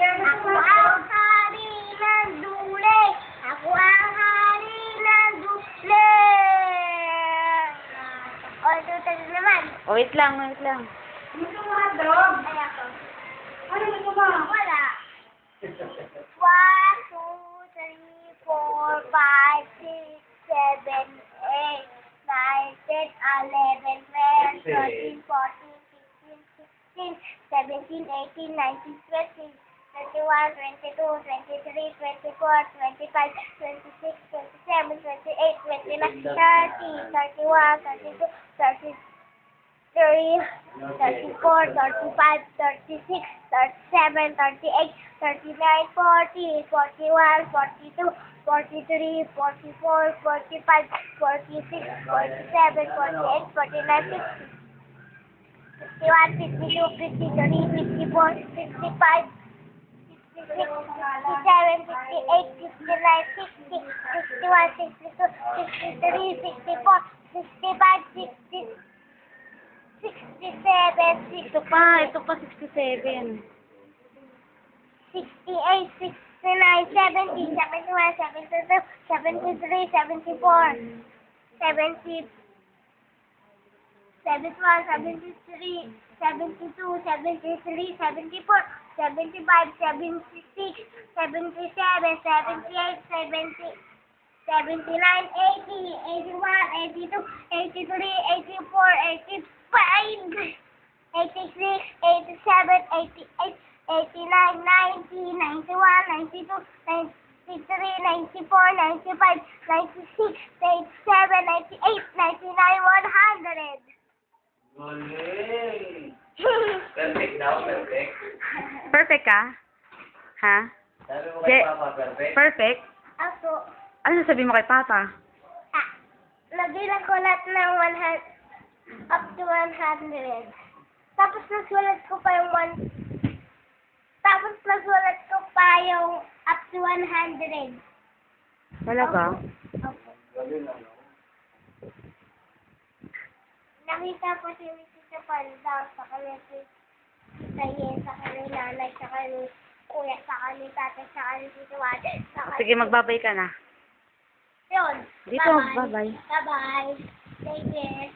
Ako ang hari ng dule. Ako ang hari ng dule. O, tutal naman. Oh, wait lang, wait lang. Gusto mo hotdog? Ay, ako. Ano gusto mo? Wala. 1, 2, 3, 4, 5, 6, 7, 8, 9, 10, 11, 12, 13, 14, 15, 16, 17, 18, 19, 20, 21, 22, 23, 24, 25, 26, 27, 28, 29, 30, 31, 32, 33, 34, 35, 36, 37, 38, 39, 40, 41, 42, 43, 44, 45, 46, 47, 48, 49, 50, 51, 52, 53, 54, 65, 66, 67, 68, 59, 60, 61, 62, 63, 64, 65, 60, 67, Ito pa 67. 68, 69, 70, 71, 72, 73, 74, 70, 71, 73, 72, 73, 74, 75, 76, 77, 78, 70, 79, 80, 81, 82, 83, 84, 85, 86, 87, 88, 89, 90, 91, 92, 93, 94, 95, 96, 97, 98, 99, 100. Galing! Perfect daw, perfect. Perfect ka? Ha? Sabi mo kay Papa, perfect? Perfect? Ako, Ano sasabihin mo kay Papa? nabilang ko lahat ng 100, up to 100. Tapos nasulat ko pa yung up to 100. Talaga? Opo. Galing ano? Nakita ko si Tita Palda, sa kanya si Tita Yen, sa kanya nanay, sa kanya kuya, sa kanya tatay, sa kanya Tita Wade, sa kanya... Sige, magbabay ka na. Yun. Dito, Bye-bye. bye-bye. Bye-bye. Take care.